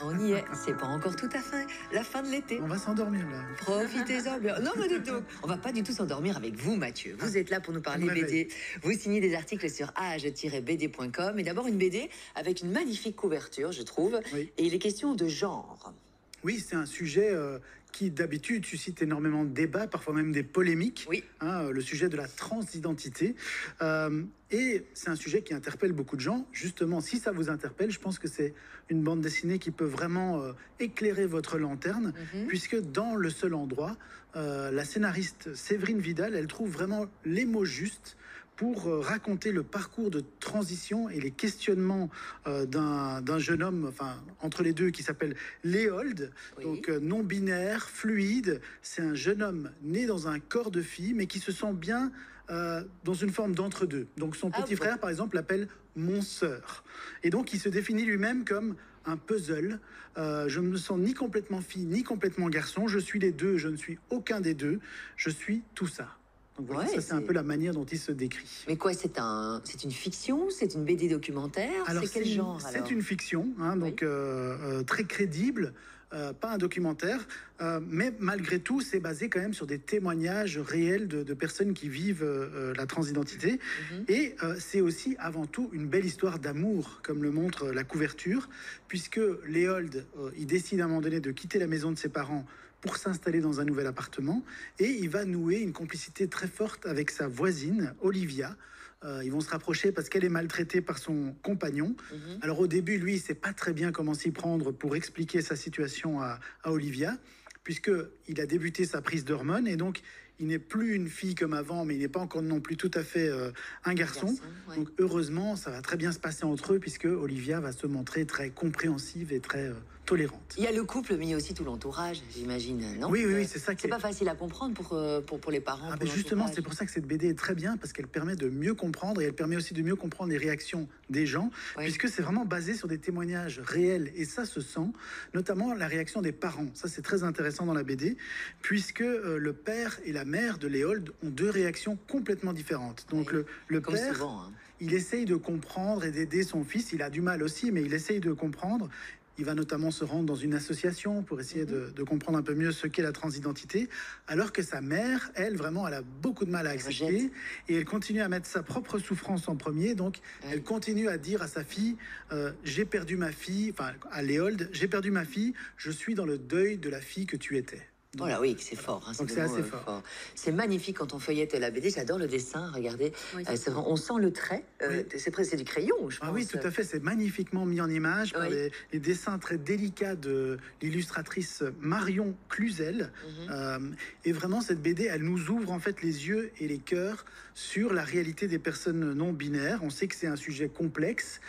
On y est, c'est pas encore tout à fait la fin de l'été. On va s'endormir là. Profitez-en bien. Non, mais dites donc, on va pas du tout s'endormir avec vous, Mathieu. Vous êtes là pour nous parler On me réveille. BD. Vous signez des articles sur age-bd.com. Et d'abord une BD avec une magnifique couverture, je trouve. Oui. Et il est question de genre. Oui, c'est un sujet qui d'habitude suscite énormément de débats, parfois même des polémiques. Oui. Le sujet de la transidentité. Et c'est un sujet qui interpelle beaucoup de gens. Justement, si ça vous interpelle, je pense que c'est une bande dessinée qui peut vraiment éclairer votre lanterne, puisque dans le seul endroit, la scénariste Séverine Vidal, elle trouve vraiment les mots justes pour raconter le parcours de transition et les questionnements d'un jeune homme, enfin entre les deux, qui s'appelle Léold, Oui. donc non-binaire, fluide. C'est un jeune homme né dans un corps de fille, mais qui se sent bien dans une forme d'entre-deux. Donc son Ah petit bon. frère, par exemple, l'appelle mon sœur. Et donc il se définit lui-même comme un puzzle. Je ne me sens ni complètement fille, ni complètement garçon. Je suis les deux, je ne suis aucun des deux. Je suis tout ça. Donc voilà, Ouais, ça c'est un c'est- peu la manière dont il se décrit. Mais quoi, c'est une fiction? C'est une BD documentaire? C'est quel genre alors? C'est une fiction, hein, donc très crédible, pas un documentaire, mais malgré tout, c'est basé quand même sur des témoignages réels de personnes qui vivent la transidentité. Et c'est aussi avant tout une belle histoire d'amour, comme le montre la couverture, puisque Léold, il décide à un moment donné de quitter la maison de ses parents pour s'installer dans un nouvel appartement, et il va nouer une complicité très forte avec sa voisine, Olivia. Ils vont se rapprocher parce qu'elle est maltraitée par son compagnon. Alors au début, lui, il ne sait pas très bien comment s'y prendre pour expliquer sa situation à Olivia, puisqu'il a débuté sa prise d'hormones, et donc il n'est plus une fille comme avant, mais il n'est pas encore non plus tout à fait un garçon. Ouais. Donc heureusement, ça va très bien se passer entre eux, puisque Olivia va se montrer très compréhensive et très tolérante. Il y a le couple, mais il y a aussi tout l'entourage, j'imagine, non? Oui, c'est ça qui C'est est... pas facile à comprendre pour les parents. Ah pour ben justement, l'entourage. c'est pour ça que cette BD est très bien, parce qu'elle permet de mieux comprendre, et elle permet aussi de mieux comprendre les réactions des gens, Oui. puisque c'est vraiment basé sur des témoignages réels, et ça se sent, notamment la réaction des parents. Ça, c'est très intéressant dans la BD, puisque le père et la mère de Léold ont deux réactions complètement différentes. Donc Oui. le Comme père, souvent, hein. il essaye de comprendre et d'aider son fils. Il a du mal aussi, mais il essaye de comprendre. Il va notamment se rendre dans une association pour essayer de comprendre un peu mieux ce qu'est la transidentité, alors que sa mère, elle, vraiment, elle a beaucoup de mal à Elle accepter, rejette. et elle continue à mettre sa propre souffrance en premier. Donc, Oui. elle continue à dire à sa fille, j'ai perdu ma fille, enfin, à Léold, j'ai perdu ma fille, je suis dans le deuil de la fille que tu étais. Donc, Voilà, oui, c'est fort. Hein, Donc, c'est vraiment, assez fort. C'est magnifique quand on feuillette la BD. J'adore le dessin. Regardez, Oui. on sent le trait. Oui. C'est du crayon, je pense. Ah oui, tout à fait. C'est magnifiquement mis en image par Oui. les dessins très délicats de l'illustratrice Marion Cluzel. Et vraiment, cette BD, elle nous ouvre en fait les yeux et les cœurs sur la réalité des personnes non binaires. On sait que c'est un sujet complexe,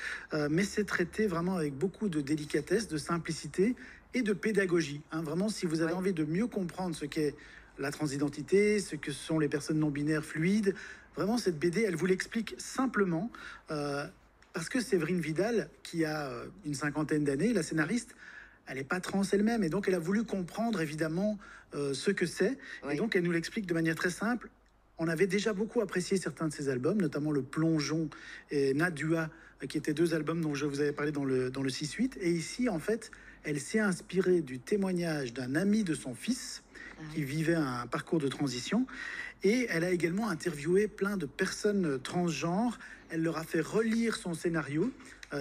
mais c'est traité vraiment avec beaucoup de délicatesse, de simplicité et de pédagogie. Hein. Vraiment, si vous avez Ouais. envie de mieux comprendre ce qu'est la transidentité, ce que sont les personnes non binaires fluides, vraiment, cette BD, elle vous l'explique simplement. Parce que Séverine Vidal, qui a une cinquantaine d'années, la scénariste, elle n'est pas trans elle-même, et donc elle a voulu comprendre évidemment ce que c'est, Oui. et donc elle nous l'explique de manière très simple. On avait déjà beaucoup apprécié certains de ses albums, notamment Le Plongeon et Nadua, qui étaient deux albums dont je vous avais parlé dans le 6-8. Et ici, en fait, elle s'est inspirée du témoignage d'un ami de son fils qui vivait un parcours de transition. Et elle a également interviewé plein de personnes transgenres. Elle leur a fait relire son scénario,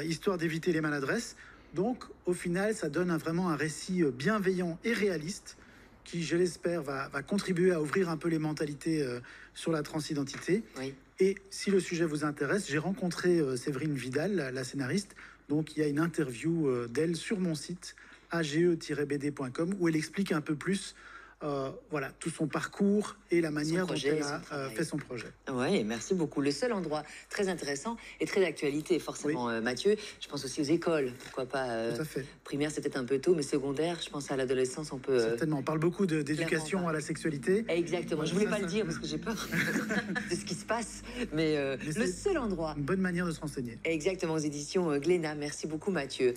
histoire d'éviter les maladresses. Donc, au final, ça donne vraiment un récit bienveillant et réaliste, qui, je l'espère, va contribuer à ouvrir un peu les mentalités sur la transidentité. Oui. Et si le sujet vous intéresse, j'ai rencontré Séverine Vidal, la scénariste. Donc, il y a une interview d'elle sur mon site, age-bd.com, où elle explique un peu plus voilà, tout son parcours et la manière dont projet, elle son a travail. fait son projet. Oui, merci beaucoup. Le seul endroit très intéressant et très d'actualité, forcément, Mathieu. Je pense aussi aux écoles. Pourquoi pas Tout à fait. primaire, c'est peut-être un peu tôt, mais secondaire, je pense à l'adolescence, on peut. Certainement. On parle beaucoup d'éducation clairement à la sexualité. Exactement. Je voulais Ça, pas le ça- dire parce que j'ai peur de ce qui se passe, mais Mais le c'est- seul endroit. Une bonne manière de se renseigner. Exactement, aux éditions Glénat. Merci beaucoup, Mathieu.